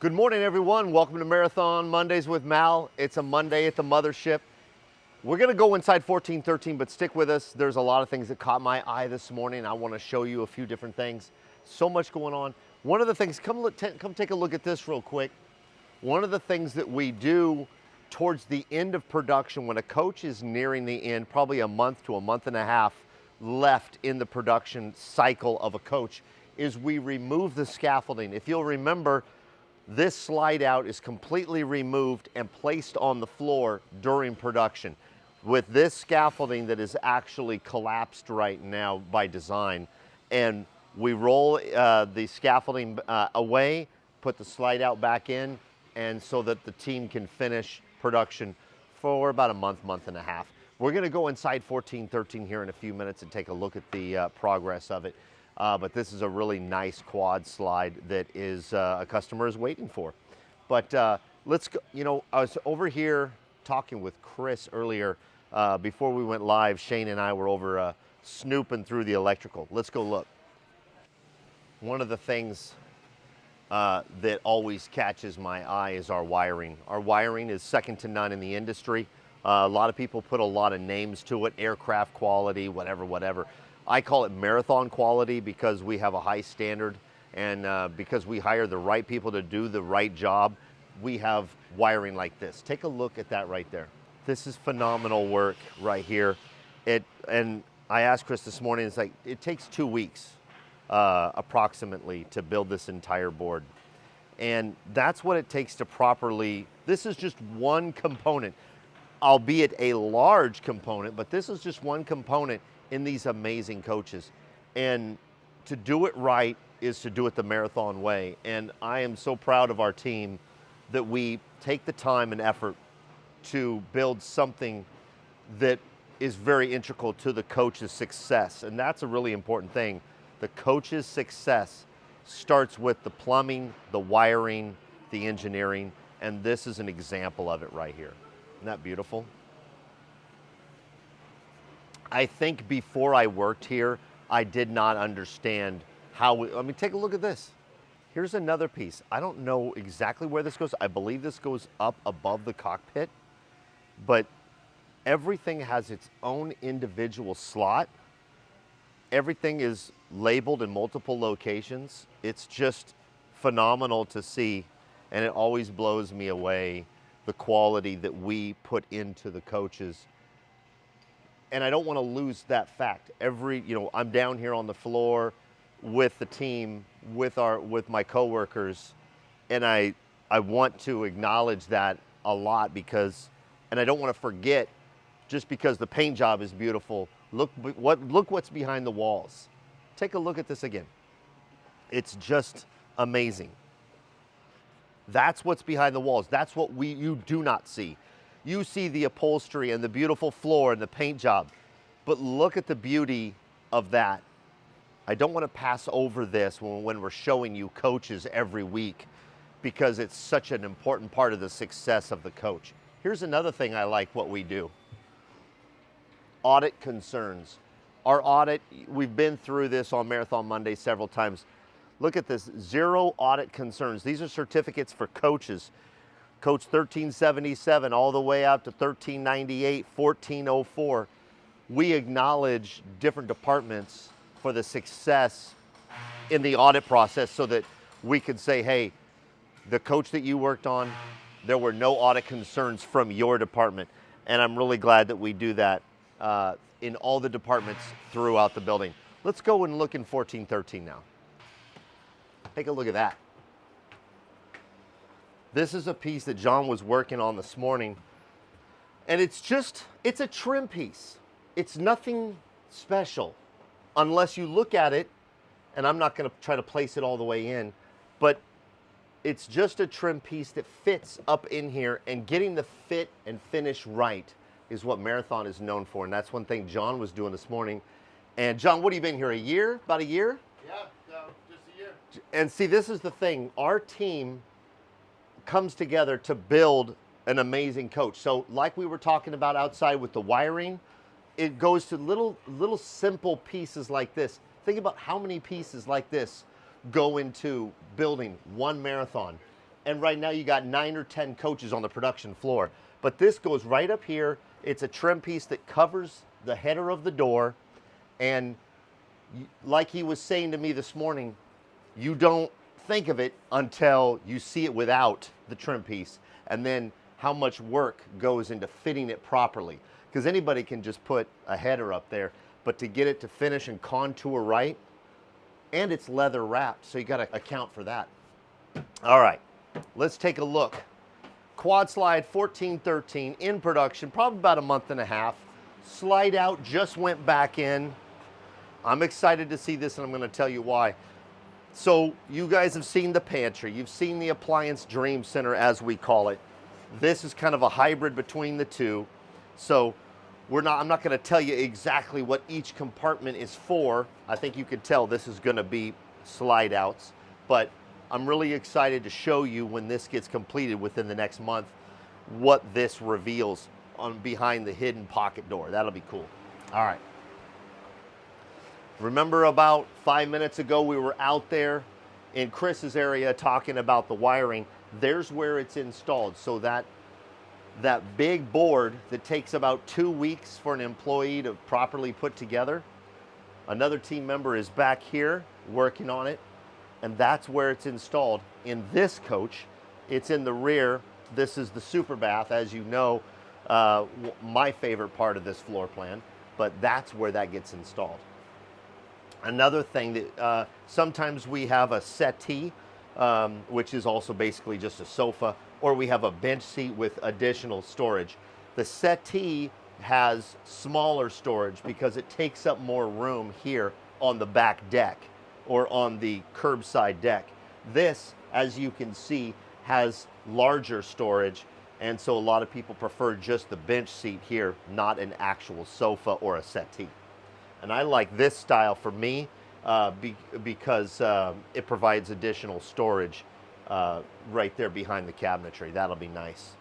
Good morning, everyone. Welcome to Marathon Mondays with Mal. It's a Monday at the mothership. We're gonna go inside 1413, but stick with us. There's a lot of things that caught my eye this morning. I wanna show you a few different things. So much going on. One of the things, come take a look at this real quick. One of the things that we do towards the end of production, when a coach is nearing the end, probably a month to a month and a half left in the production cycle of a coach, is we remove the scaffolding. If you'll remember, this slide out is completely removed and placed on the floor during production. With this scaffolding that is actually collapsed right now by design, and we roll the scaffolding away, put the slide out back in, and so that the team can finish production for about a month and a half. We're gonna go inside 1413 here in a few minutes and take a look at the progress of it. But this is a really nice quad slide that is a customer is waiting for. But let's go, I was over here talking with Chris earlier before we went live. Shane and I were over snooping through the electrical. Let's go look. One of the things that always catches my eye is our wiring. Our wiring is second to none in the industry. A lot of people put a lot of names to it, aircraft quality, whatever. I call it marathon quality because we have a high standard, and because we hire the right people to do the right job, we have wiring like this. Take a look at that right there. This is phenomenal work right here. And I asked Chris this morning, it's like, it takes 2 weeks approximately to build this entire board. And that's what it takes to properly, this is just one component, albeit a large component, but this is just one component in these amazing coaches. And to do it right is to do it the marathon way. And I am so proud of our team that we take the time and effort to build something that is very integral to the coach's success. And that's a really important thing. The coach's success starts with the plumbing, the wiring, the engineering, and this is an example of it right here. Isn't that beautiful? I think before I worked here, I did not understand how take a look at this. Here's another piece. I don't know exactly where this goes. I believe this goes up above the cockpit, but everything has its own individual slot. Everything is labeled in multiple locations. It's just phenomenal to see, and it always blows me away, the quality that we put into the coaches. And I don't want to lose that fact. I'm down here on the floor with the team, with my coworkers, and I want to acknowledge that a lot and I don't want to forget, just because the paint job is beautiful, look what's behind the walls. Take a look at this again. It's just amazing. That's what's behind the walls. That's what you do not see. You see the upholstery and the beautiful floor and the paint job, but look at the beauty of that. I don't want to pass over this when we're showing you coaches every week, because it's such an important part of the success of the coach. Here's another thing I like what we do. Audit concerns. Our audit, we've been through this on Marathon Monday several times. Look at this, 0 audit concerns. These are certificates for coaches. Coach 1377 all the way up to 1398, 1404. We acknowledge different departments for the success in the audit process so that we could say, hey, the coach that you worked on, there were no audit concerns from your department. And I'm really glad that we do that in all the departments throughout the building. Let's go and look in 1413 now. Take a look at that. This is a piece that John was working on this morning, and it's a trim piece. It's nothing special unless you look at it, and I'm not gonna try to place it all the way in, but it's just a trim piece that fits up in here, and getting the fit and finish right is what Marathon is known for, and that's one thing John was doing this morning. And John, what have you been here, a year? About a year? Yeah, just a year. And see, this is the thing. Our team comes together to build an amazing coach. So like we were talking about outside with the wiring, it goes to little simple pieces like this. Think about how many pieces like this go into building one marathon. and right now you got 9 or 10 coaches on the production floor. But this goes right up here. It's a trim piece that covers the header of the door, and like he was saying to me this morning, you don't think of it until you see it without the trim piece, and then how much work goes into fitting it properly. Because anybody can just put a header up there, but to get it to finish and contour right, and it's leather wrapped, so you got to account for that. All right, let's take a look. Quad slide 1413 in production, probably about a month and a half. Slide out just went back in. I'm excited to see this, and I'm going to tell you why. So you guys have seen the pantry. You've seen the appliance dream center, as we call it. This is kind of a hybrid between the two. So I'm not going to tell you exactly what each compartment is for. I think you could tell this is going to be slide outs, but I'm really excited to show you when this gets completed within the next month what this reveals on behind the hidden pocket door. That'll be cool. All right. Remember about 5 minutes ago we were out there in Chris's area talking about the wiring. There's where it's installed. So that big board that takes about 2 weeks for an employee to properly put together, another team member is back here working on it, and that's where it's installed. In this coach, it's in the rear. This is the super bath, as you know, my favorite part of this floor plan, but that's where that gets installed. Another thing that sometimes we have a settee, which is also basically just a sofa, or we have a bench seat with additional storage. The settee has smaller storage because it takes up more room here on the back deck or on the curbside deck. This, as you can see, has larger storage, and so a lot of people prefer just the bench seat here, not an actual sofa or a settee. And I like this style for me because it provides additional storage right there behind the cabinetry. That'll be nice.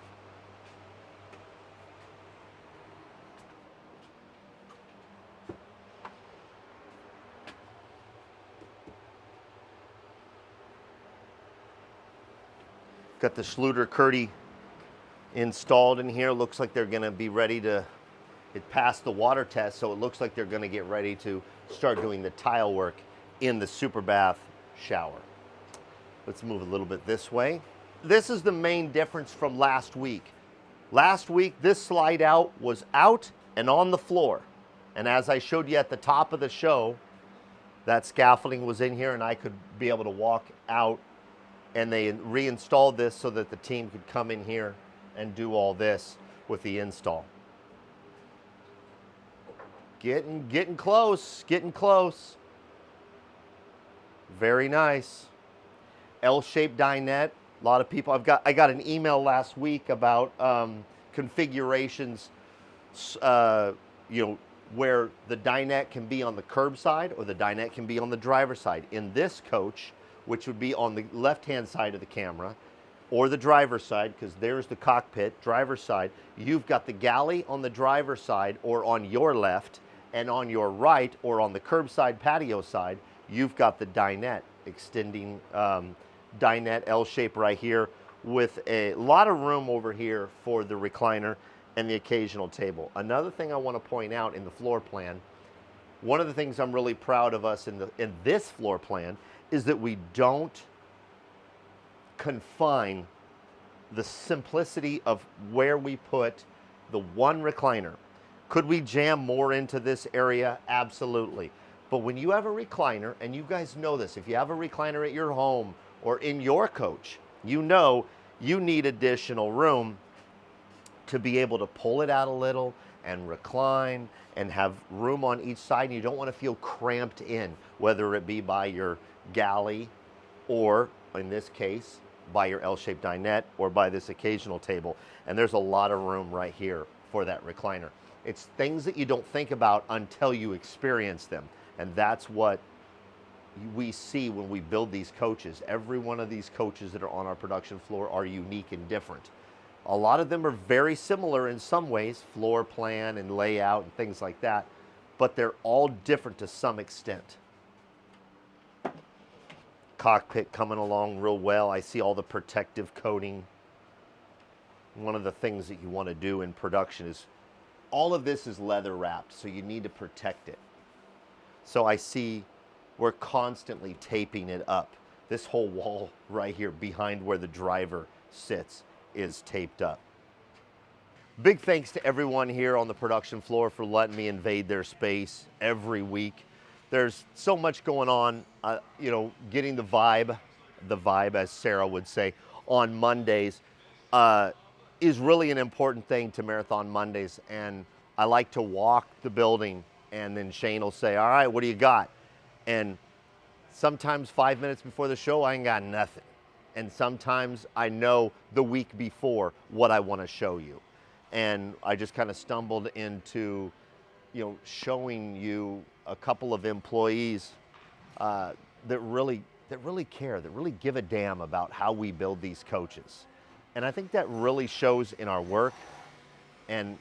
Got the Schluter-Curdy installed in here. Looks like they're going to be ready to, it passed the water test, so it looks like they're going to get ready to start doing the tile work in the super bath shower. Let's move a little bit this way. This is the main difference from last week. Last week, this slide out was out and on the floor. And as I showed you at the top of the show, that scaffolding was in here and I could be able to walk out, and they reinstalled this so that the team could come in here and do all this with the install. Getting close, getting close. Very nice. L-shaped dinette. A lot of people, I got an email last week about configurations, where the dinette can be on the curb side or the dinette can be on the driver's side. In this coach, which would be on the left-hand side of the camera, or the driver's side, because there's the cockpit, driver's side, you've got the galley on the driver's side or on your left, and on your right or on the curbside patio side, you've got the dinette, extending dinette L shape right here with a lot of room over here for the recliner and the occasional table. Another thing I want to point out in the floor plan, one of the things I'm really proud of us in this floor plan is that we don't confine the simplicity of where we put the one recliner. Could we jam more into this area? Absolutely. But when you have a recliner, and you guys know this, if you have a recliner at your home or in your coach, you know you need additional room to be able to pull it out a little and recline and have room on each side. And you don't want to feel cramped in, whether it be by your galley or, in this case, by your L-shaped dinette or by this occasional table. And there's a lot of room right here for that recliner. It's things that you don't think about until you experience them. And that's what we see when we build these coaches. Every one of these coaches that are on our production floor are unique and different. A lot of them are very similar in some ways, floor plan and layout and things like that, but they're all different to some extent. cockpit coming along real well. I see all the protective coating. One of the things that you want to do in production is all of this is leather wrapped, so you need to protect it. So I see we're constantly taping it up. This whole wall right here behind where the driver sits is taped up. Big thanks to everyone here on the production floor for letting me invade their space every week. There's so much going on, you know, getting the vibe as Sarah would say, on Mondays is really an important thing to Marathon Mondays. And I like to walk the building and then Shane will say, all right, what do you got? And sometimes 5 minutes before the show, I ain't got nothing. And sometimes I know the week before what I want to show you. And I just kind of stumbled into, you know, showing you a couple of employees that really care, that really give a damn about how we build these coaches. And I think that really shows in our work. And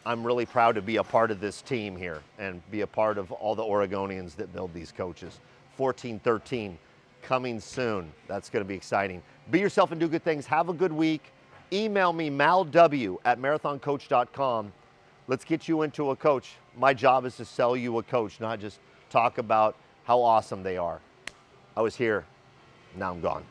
I'm really proud to be a part of this team here and be a part of all the Oregonians that build these coaches. 1413 coming soon. That's going to be exciting. Be yourself and do good things. Have a good week. Email me, malw@marathoncoach.com. Let's get you into a coach. My job is to sell you a coach, not just talk about how awesome they are. I was here, now I'm gone.